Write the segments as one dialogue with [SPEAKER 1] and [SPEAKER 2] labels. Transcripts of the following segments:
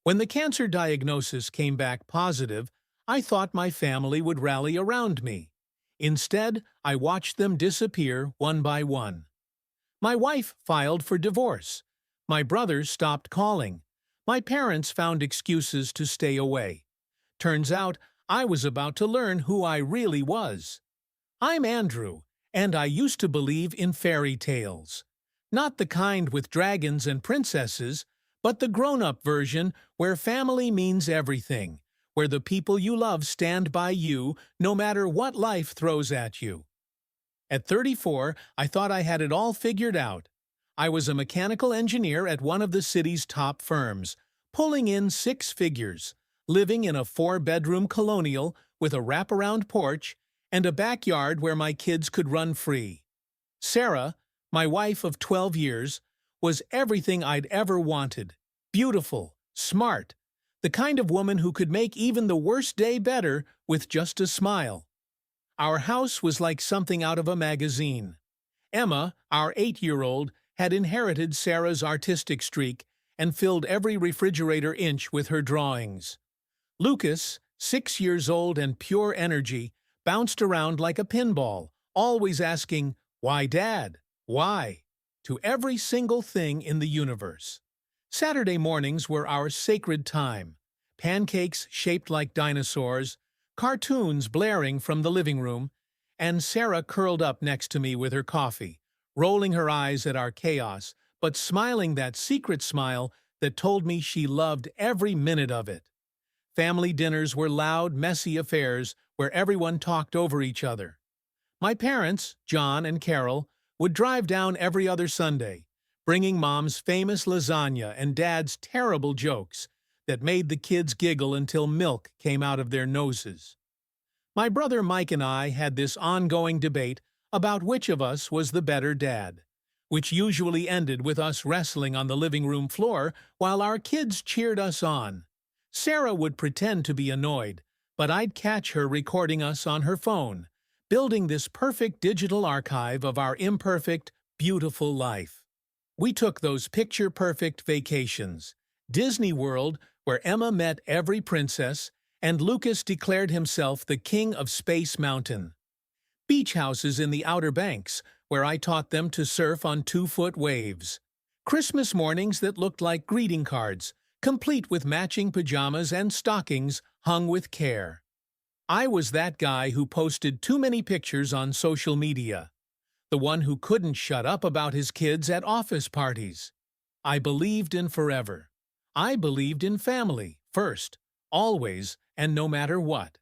[SPEAKER 1] When the cancer diagnosis came back positive, I thought my family would rally around me. Instead, I watched them disappear one by one. My wife filed for divorce. My brothers stopped calling. My parents found excuses to stay away. Turns out, I was about to learn who I really was. I'm Andrew, and I used to believe in fairy tales. Not the kind with dragons and princesses, but the grown-up version where family means everything, where the people you love stand by you no matter what life throws at you. At 34, I thought I had it all figured out. I was a mechanical engineer at one of the city's top firms, pulling in six figures, living in a four-bedroom colonial with a wraparound porch and a backyard where my kids could run free. Sarah, my wife of 12 years, was everything I'd ever wanted. Beautiful, smart, the kind of woman who could make even the worst day better with just a smile. Our house was like something out of a magazine. Emma, our 8-year-old, had inherited Sarah's artistic streak and filled every refrigerator inch with her drawings. Lucas, 6 years old and pure energy, bounced around like a pinball, always asking, "Why, Dad? Why?" to every single thing in the universe. Saturday mornings were our sacred time. Pancakes shaped like dinosaurs, cartoons blaring from the living room, and Sarah curled up next to me with her coffee, rolling her eyes at our chaos, but smiling that secret smile that told me she loved every minute of it. Family dinners were loud, messy affairs where everyone talked over each other. My parents, John and Carol, would drive down every other Sunday, bringing Mom's famous lasagna and Dad's terrible jokes that made the kids giggle until milk came out of their noses. My brother Mike and I had this ongoing debate about which of us was the better dad, which usually ended with us wrestling on the living room floor while our kids cheered us on. Sarah would pretend to be annoyed, but I'd catch her recording us on her phone, building this perfect digital archive of our imperfect, beautiful life. We took those picture-perfect vacations. Disney World, where Emma met every princess, and Lucas declared himself the king of Space Mountain. Beach houses in the Outer Banks, where I taught them to surf on 2-foot waves. Christmas mornings that looked like greeting cards, complete with matching pajamas and stockings hung with care. I was that guy who posted too many pictures on social media, the one who couldn't shut up about his kids at office parties. I believed in forever. I believed in family, first, always, and no matter what.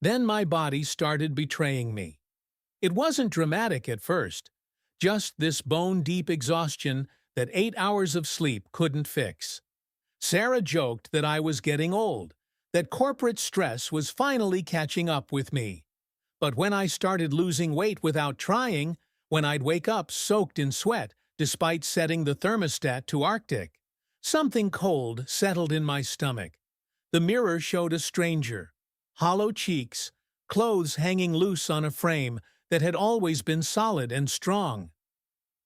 [SPEAKER 1] Then my body started betraying me. It wasn't dramatic at first, just this bone-deep exhaustion that 8 hours of sleep couldn't fix. Sarah joked that I was getting old, that corporate stress was finally catching up with me. But when I started losing weight without trying, when I'd wake up soaked in sweat despite setting the thermostat to Arctic, something cold settled in my stomach. The mirror showed a stranger, hollow cheeks, clothes hanging loose on a frame that had always been solid and strong.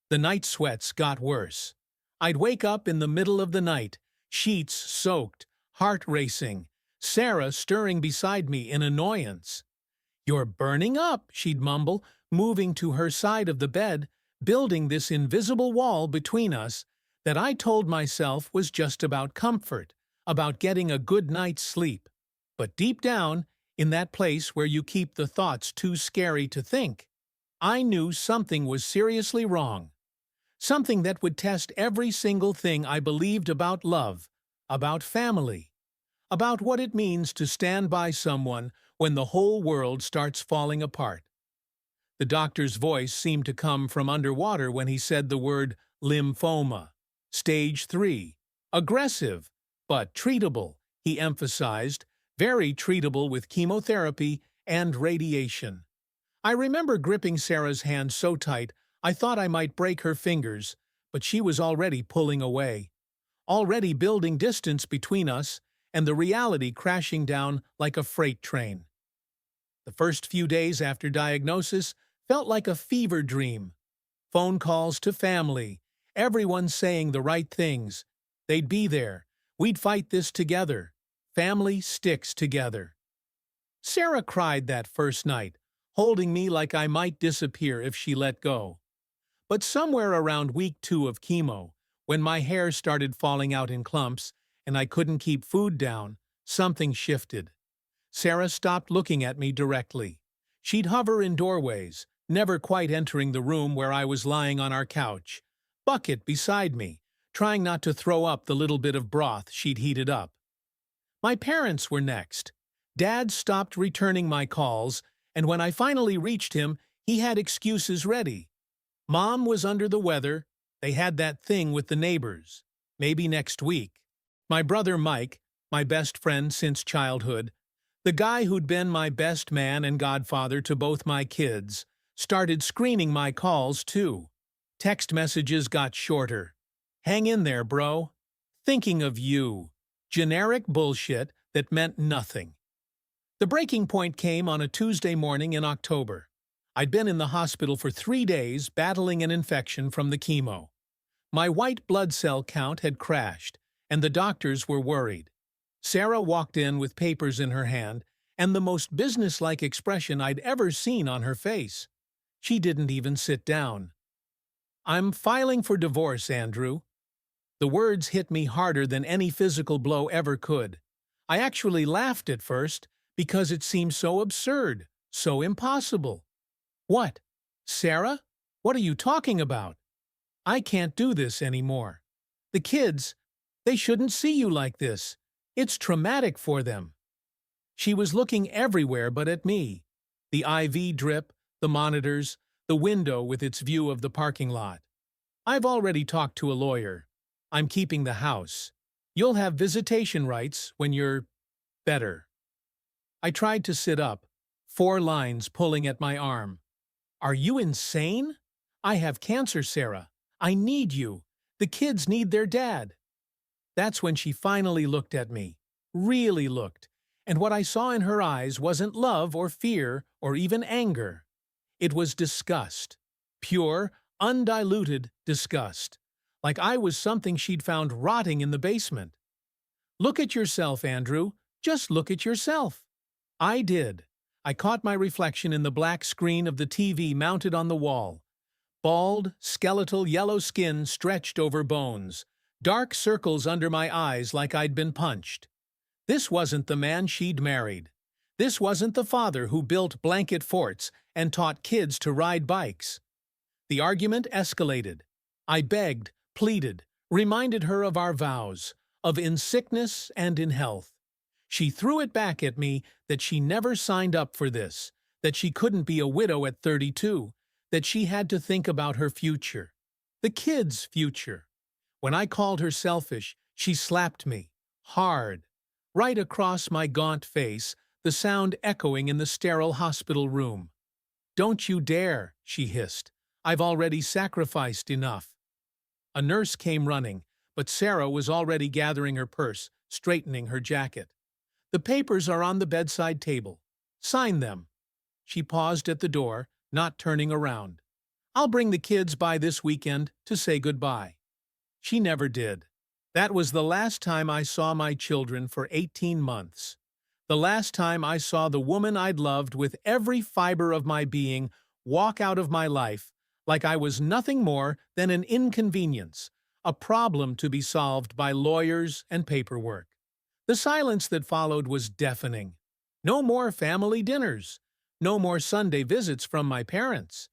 [SPEAKER 1] The night sweats got worse. I'd wake up in the middle of the night, sheets soaked, heart racing, Sarah stirring beside me in annoyance. "You're burning up," she'd mumble, moving to her side of the bed, building this invisible wall between us that I told myself was just about comfort, about getting a good night's sleep. But deep down, in that place where you keep the thoughts too scary to think, I knew something was seriously wrong. Something that would test every single thing I believed about love, about family, about what it means to stand by someone when the whole world starts falling apart. The doctor's voice seemed to come from underwater when he said the word lymphoma. Stage 3. Aggressive, but treatable, he emphasized, very treatable with chemotherapy and radiation. I remember gripping Sarah's hand so tight I thought I might break her fingers, but she was already pulling away, already building distance between us and the reality crashing down like a freight train. The first few days after diagnosis felt like a fever dream. Phone calls to family, everyone saying the right things. They'd be there, We'd fight this together. Family sticks together. Sarah cried that first night, holding me like I might disappear if she let go. But somewhere around week 2 of chemo, when my hair started falling out in clumps and I couldn't keep food down, something shifted. Sarah stopped looking at me directly. She'd hover in doorways, never quite entering the room where I was lying on our couch, bucket beside me, trying not to throw up the little bit of broth she'd heated up. My parents were next. Dad stopped returning my calls, and when I finally reached him, he had excuses ready. Mom was under the weather. They had that thing with the neighbors. Maybe next week. My brother Mike, my best friend since childhood, the guy who'd been my best man and godfather to both my kids, started screening my calls too. Text messages got shorter. Hang in there, bro. Thinking of you. Generic bullshit that meant nothing. The breaking point came on a Tuesday morning in October. I'd been in the hospital for 3 days battling an infection from the chemo. My white blood cell count had crashed, and the doctors were worried. Sarah walked in with papers in her hand and the most businesslike expression I'd ever seen on her face. She didn't even sit down. "I'm filing for divorce, Andrew." The words hit me harder than any physical blow ever could. I actually laughed at first because it seemed so absurd, so impossible. "What? Sarah? What are you talking about? I can't do this anymore. The kids, they shouldn't see you like this. It's traumatic for them." She was looking everywhere but at me. The IV drip, the monitors, the window with its view of the parking lot. "I've already talked to a lawyer. I'm keeping the house. You'll have visitation rights when you're better." I tried to sit up, 4 lines pulling at my arm. "Are you insane? I have cancer, Sarah. I need you. The kids need their dad." That's when she finally looked at me, really looked, and what I saw in her eyes wasn't love or fear or even anger. It was disgust. Pure, undiluted disgust. Like I was something she'd found rotting in the basement. "Look at yourself, Andrew. Just look at yourself." I did. I caught my reflection in the black screen of the TV mounted on the wall. Bald, skeletal yellow skin stretched over bones. Dark circles under my eyes like I'd been punched. This wasn't the man she'd married. This wasn't the father who built blanket forts and taught kids to ride bikes. The argument escalated. I begged, pleaded, reminded her of our vows, of in sickness and in health. She threw it back at me that she never signed up for this, that she couldn't be a widow at 32, that she had to think about her future. The kids' future. When I called her selfish, she slapped me, hard, right across my gaunt face, the sound echoing in the sterile hospital room. "Don't you dare," she hissed. "I've already sacrificed enough." A nurse came running, but Sarah was already gathering her purse, straightening her jacket. "The papers are on the bedside table. Sign them." She paused at the door, not turning around. "I'll bring the kids by this weekend to say goodbye." She never did. That was the last time I saw my children for 18 months. The last time I saw the woman I'd loved with every fiber of my being walk out of my life like I was nothing more than an inconvenience, a problem to be solved by lawyers and paperwork. The silence that followed was deafening. No more family dinners. No more Sunday visits from my parents.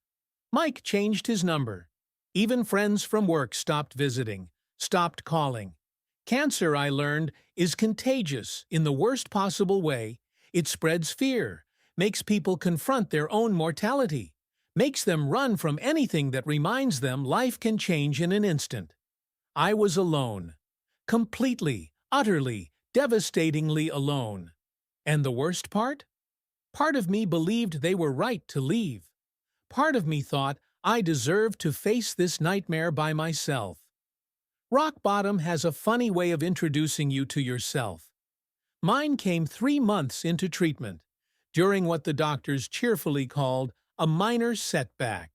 [SPEAKER 1] Mike changed his number. Even friends from work stopped visiting, stopped calling. Cancer, I learned, is contagious in the worst possible way. It spreads fear, makes people confront their own mortality, makes them run from anything that reminds them life can change in an instant. I was alone. Completely, utterly, devastatingly alone. And the worst part? Part of me believed they were right to leave. Part of me thought I deserved to face this nightmare by myself. Rock bottom has a funny way of introducing you to yourself. Mine came 3 months into treatment, during what the doctors cheerfully called a minor setback.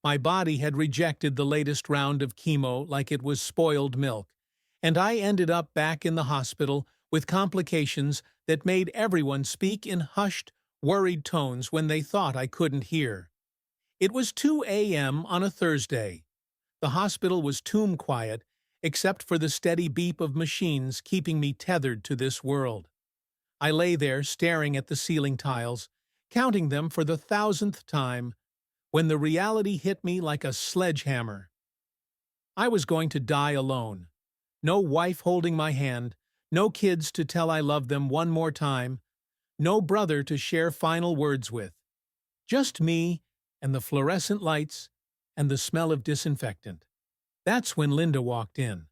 [SPEAKER 1] My body had rejected the latest round of chemo like it was spoiled milk, and I ended up back in the hospital with complications that made everyone speak in hushed, worried tones when they thought I couldn't hear. It was 2 a.m. on a Thursday. The hospital was tomb quiet, except for the steady beep of machines keeping me tethered to this world. I lay there staring at the ceiling tiles, counting them for the thousandth time, when the reality hit me like a sledgehammer. I was going to die alone. No wife holding my hand, no kids to tell I love them one more time, no brother to share final words with. Just me and the fluorescent lights and the smell of disinfectant. That's when Linda walked in.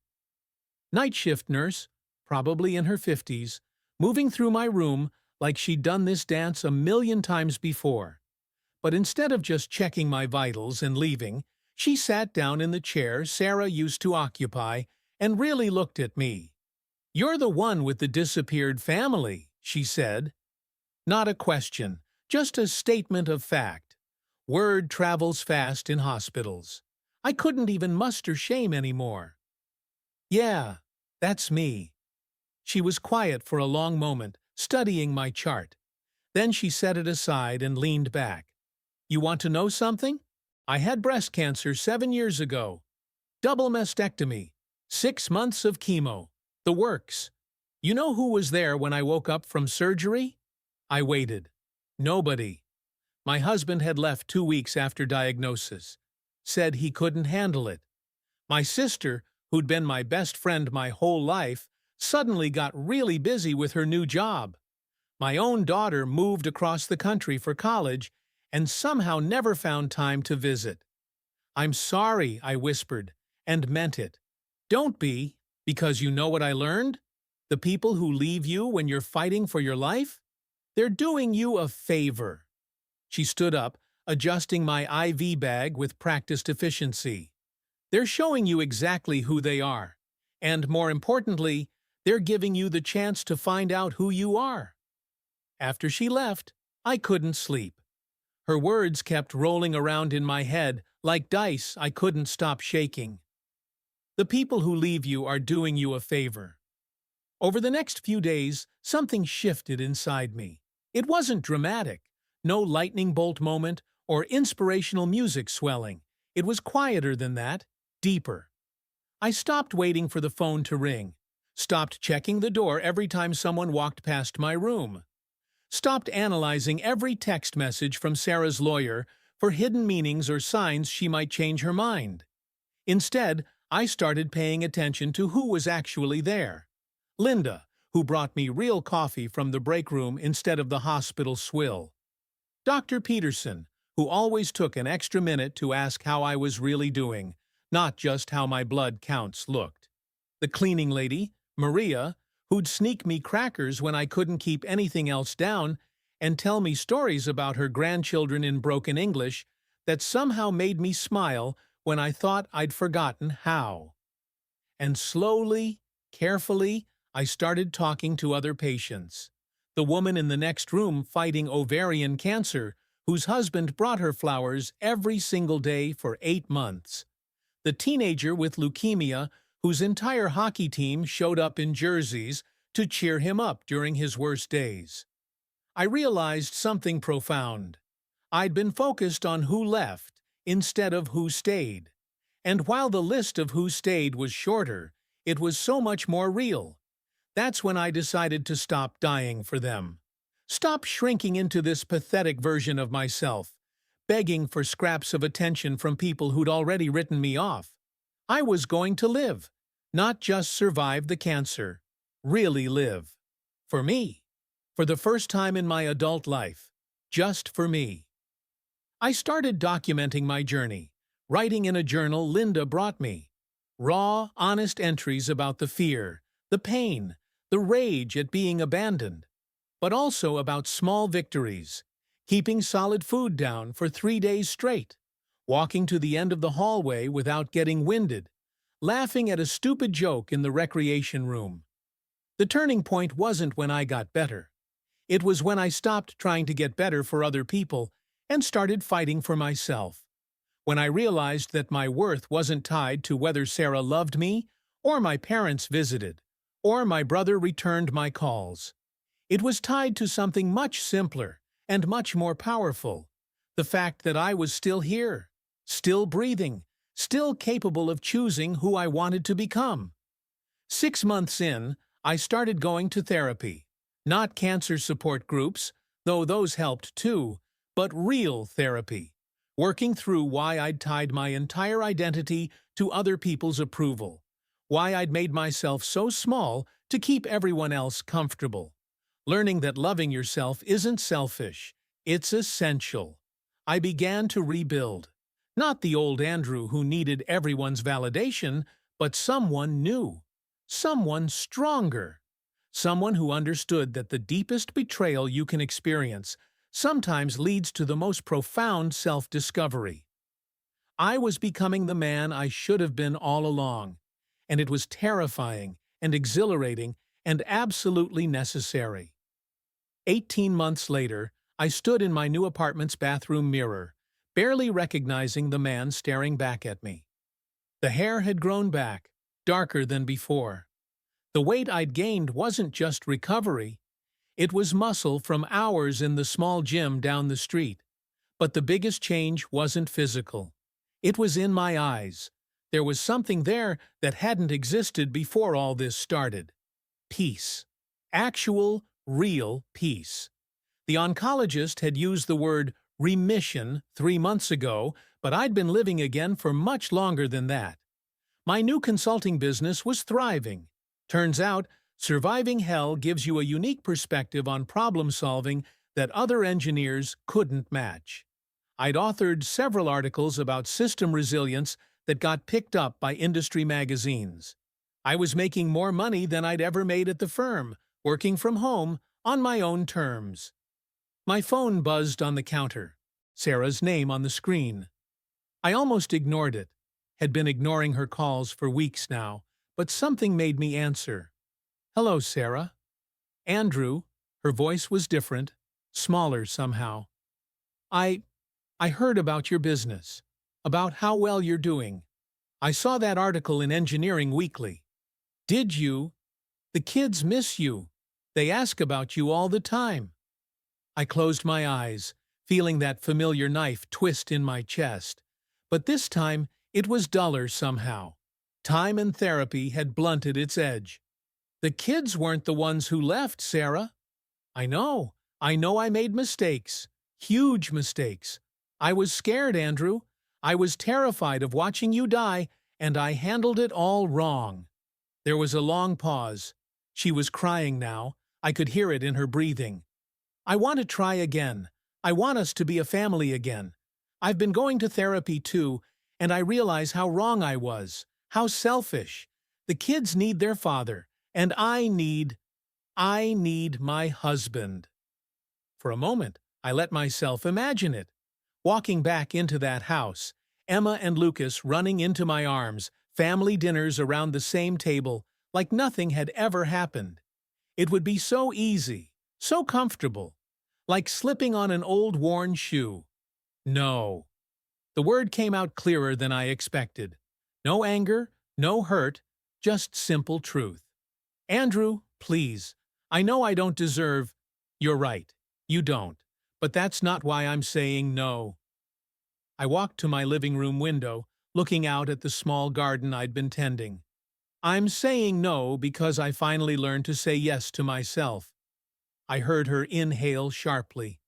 [SPEAKER 1] Night shift nurse, probably in her 50s, moving through my room like she'd done this dance a million times before. But instead of just checking my vitals and leaving, she sat down in the chair Sarah used to occupy and really looked at me. "You're the one with the disappeared family," she said. Not a question, just a statement of fact. Word travels fast in hospitals. I couldn't even muster shame anymore. "Yeah, that's me." She was quiet for a long moment, studying my chart. Then she set it aside and leaned back. "You want to know something? I had breast cancer 7 years ago. Double mastectomy, 6 months of chemo, the works. You know who was there when I woke up from surgery?" I waited. Nobody. My husband had left 2 weeks after diagnosis. Said he couldn't handle it. My sister, who'd been my best friend my whole life, suddenly got really busy with her new job. My own daughter moved across the country for college and somehow never found time to visit. "I'm sorry," I whispered, and meant it. "Don't be, because you know what I learned? The people who leave you when you're fighting for your life? They're doing you a favor." She stood up, adjusting my IV bag with practiced efficiency. "They're showing you exactly who they are. And more importantly, they're giving you the chance to find out who you are." After she left, I couldn't sleep. Her words kept rolling around in my head like dice I couldn't stop shaking. The people who leave you are doing you a favor. Over the next few days, something shifted inside me. It wasn't dramatic, no lightning bolt moment or inspirational music swelling. It was quieter than that, deeper. I stopped waiting for the phone to ring, stopped checking the door every time someone walked past my room, stopped analyzing every text message from Sarah's lawyer for hidden meanings or signs she might change her mind. Instead, I started paying attention to who was actually there. Linda, who brought me real coffee from the break room instead of the hospital swill. Dr. Peterson, who always took an extra minute to ask how I was really doing, not just how my blood counts looked. The cleaning lady, Maria, who'd sneak me crackers when I couldn't keep anything else down and tell me stories about her grandchildren in broken English that somehow made me smile when I thought I'd forgotten how. And slowly, carefully, I started talking to other patients. The woman in the next room fighting ovarian cancer, whose husband brought her flowers every single day for 8 months. The teenager with leukemia, whose entire hockey team showed up in jerseys to cheer him up during his worst days. I realized something profound. I'd been focused on who left instead of who stayed. And while the list of who stayed was shorter, it was so much more real. That's when I decided to stop dying for them. Stop shrinking into this pathetic version of myself, begging for scraps of attention from people who'd already written me off. I was going to live, not just survive the cancer, really live. For me. For the first time in my adult life. Just for me. I started documenting my journey, writing in a journal Linda brought me. Raw, honest entries about the fear, the pain, the rage at being abandoned, but also about small victories, keeping solid food down for 3 days straight, walking to the end of the hallway without getting winded, laughing at a stupid joke in the recreation room. The turning point wasn't when I got better. It was when I stopped trying to get better for other people and started fighting for myself. When I realized that my worth wasn't tied to whether Sarah loved me or my parents visited, or my brother returned my calls. It was tied to something much simpler and much more powerful: the fact that I was still here, still breathing, still capable of choosing who I wanted to become. 6 months in, I started going to therapy. Not cancer support groups, though those helped too, but real therapy. Working through why I'd tied my entire identity to other people's approval. Why I'd made myself so small to keep everyone else comfortable. Learning that loving yourself isn't selfish, it's essential. I began to rebuild. Not the old Andrew who needed everyone's validation, but someone new. Someone stronger. Someone who understood that the deepest betrayal you can experience sometimes leads to the most profound self-discovery. I was becoming the man I should have been all along, and it was terrifying and exhilarating and absolutely necessary. 18 months later, I stood in my new apartment's bathroom mirror, barely recognizing the man staring back at me. The hair had grown back, darker than before. The weight I'd gained wasn't just recovery. It was muscle from hours in the small gym down the street. But the biggest change wasn't physical. It was in my eyes. There was something there that hadn't existed before all this started. Peace. Actual, real peace. The oncologist had used the word remission 3 months ago, but I'd been living again for much longer than that. My new consulting business was thriving. Turns out, surviving hell gives you a unique perspective on problem solving that other engineers couldn't match. I'd authored several articles about system resilience that got picked up by industry magazines. I was making more money than I'd ever made at the firm, working from home, on my own terms. My phone buzzed on the counter. Sarah's name on the screen. I almost ignored it. Had been ignoring her calls for weeks now, but something made me answer. "Hello, Sarah." Andrew. Her voice was different, smaller somehow. I heard about your business, about how well you're doing. I saw that article in Engineering Weekly. Did you? The kids miss you. They ask about you all the time." I closed my eyes, feeling that familiar knife twist in my chest. But this time, it was duller somehow. Time and therapy had blunted its edge. "The kids weren't the ones who left, Sarah." I know I made mistakes. Huge mistakes. I was scared, Andrew. I was terrified of watching you die, and I handled it all wrong." There was a long pause. She was crying now. I could hear it in her breathing. "I want to try again. I want us to be a family again. I've been going to therapy too, and I realize how wrong I was, how selfish. The kids need their father, and I need my husband." For a moment, I let myself imagine it. Walking back into that house, Emma and Lucas running into my arms, family dinners around the same table, like nothing had ever happened. It would be so easy, so comfortable, like slipping on an old worn shoe. No. The word came out clearer than I expected. No anger, no hurt, just simple truth. "Andrew, please. I know I don't deserve—" "You're right. You don't. But that's not why I'm saying no." I walked to my living room window, looking out at the small garden I'd been tending. "I'm saying no because I finally learned to say yes to myself." I heard her inhale sharply.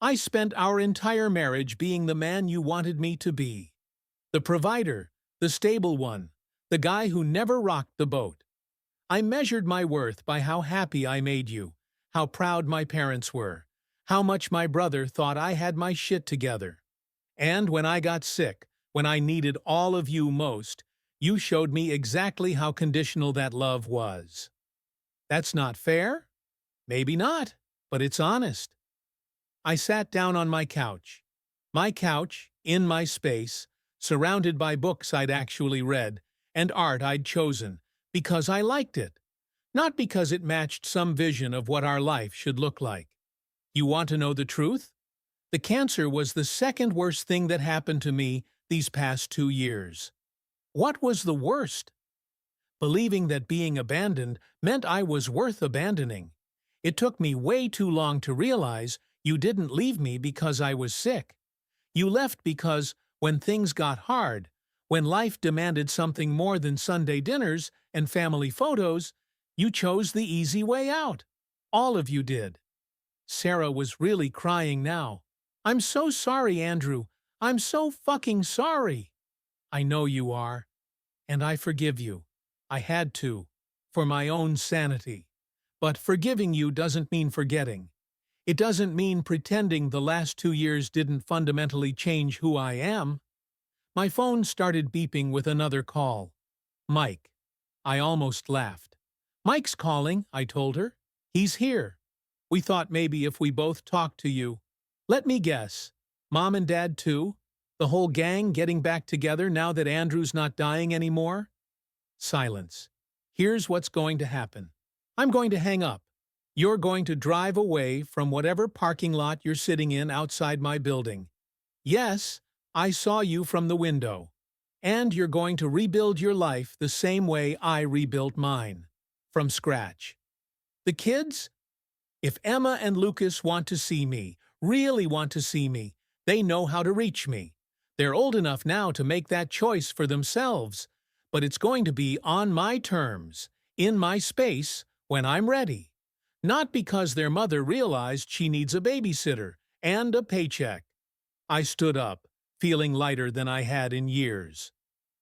[SPEAKER 1] "I spent our entire marriage being the man you wanted me to be. The provider, the stable one, the guy who never rocked the boat. I measured my worth by how happy I made you, how proud my parents were, how much my brother thought I had my shit together. And when I got sick, when I needed all of you most, you showed me exactly how conditional that love was. That's not fair? Maybe not, but it's honest." I sat down on my couch. My couch, in my space, surrounded by books I'd actually read, and art I'd chosen, because I liked it, not because it matched some vision of what our life should look like. You want to know the truth? The cancer was the second worst thing that happened to me these past 2 years. What was the worst? believing that being abandoned meant I was worth abandoning. It took me way too long to realize you didn't leave me because I was sick. You left because, when things got hard, when life demanded something more than Sunday dinners and family photos, you chose the easy way out. All of you did. Sarah was really crying now. I'm so sorry, Andrew. I'm so fucking sorry. I know you are. And I forgive you. I had to, for my own sanity. But forgiving you doesn't mean forgetting. It doesn't mean pretending the last 2 years didn't fundamentally change who I am. My phone started beeping with another call. Mike. I almost laughed. Mike's calling, I told her. He's here. We thought maybe if we both talked to you. Let me guess. Mom and Dad too? The whole gang getting back together now that Andrew's not dying anymore? Silence. Here's what's going to happen. I'm going to hang up. You're going to drive away from whatever parking lot you're sitting in outside my building. Yes, I saw you from the window. And you're going to rebuild your life the same way I rebuilt mine. From scratch. The kids? If Emma and Lucas want to see me, really want to see me, they know how to reach me. They're old enough now to make that choice for themselves, but it's going to be on my terms, in my space, when I'm ready. Not because their mother realized she needs a babysitter and a paycheck. I stood up, feeling lighter than I had in years.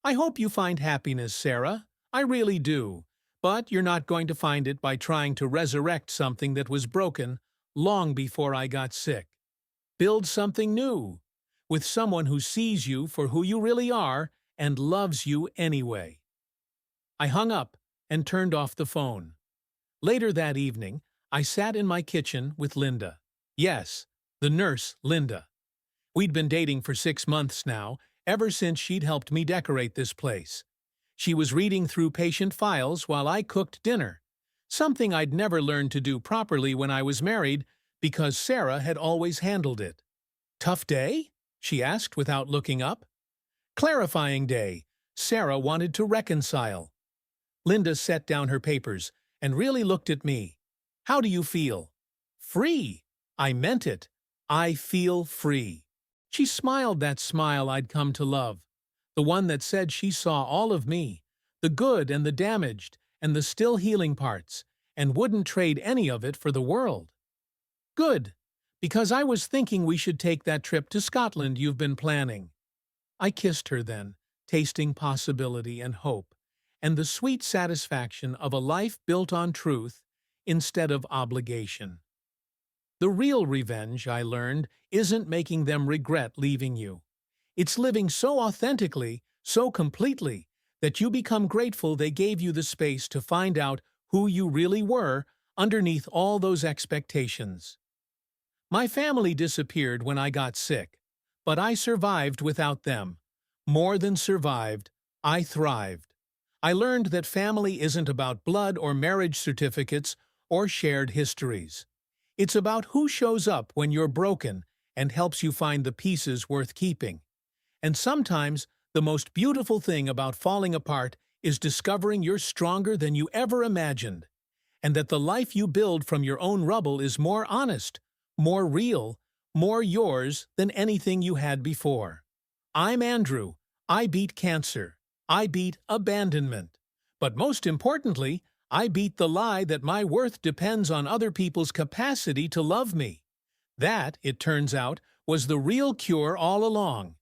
[SPEAKER 1] I hope you find happiness, Sarah. I really do. But you're not going to find it by trying to resurrect something that was broken long before I got sick. Build something new, with someone who sees you for who you really are and loves you anyway. I hung up and turned off the phone. Later that evening, I sat in my kitchen with Linda. Yes, the nurse, Linda. We'd been dating for 6 months now, ever since she'd helped me decorate this place. She was reading through patient files while I cooked dinner, something I'd never learned to do properly when I was married because Sarah had always handled it. Tough day? She asked without looking up. Clarifying day. Sarah wanted to reconcile. Linda set down her papers and really looked at me. How do you feel? Free. I meant it. I feel free. She smiled that smile I'd come to love. The one that said she saw all of me, the good and the damaged, and the still healing parts, and wouldn't trade any of it for the world. Good, because I was thinking we should take that trip to Scotland you've been planning. I kissed her then, tasting possibility and hope, and the sweet satisfaction of a life built on truth instead of obligation. The real revenge, I learned, isn't making them regret leaving you. It's living so authentically, so completely, that you become grateful they gave you the space to find out who you really were underneath all those expectations. My family disappeared when I got sick, but I survived without them. More than survived, I thrived. I learned that family isn't about blood or marriage certificates or shared histories. It's about who shows up when you're broken and helps you find the pieces worth keeping. And sometimes, the most beautiful thing about falling apart is discovering you're stronger than you ever imagined, and that the life you build from your own rubble is more honest, more real, more yours than anything you had before. I'm Andrew. I beat cancer. I beat abandonment. But most importantly, I beat the lie that my worth depends on other people's capacity to love me. That, it turns out, was the real cure all along.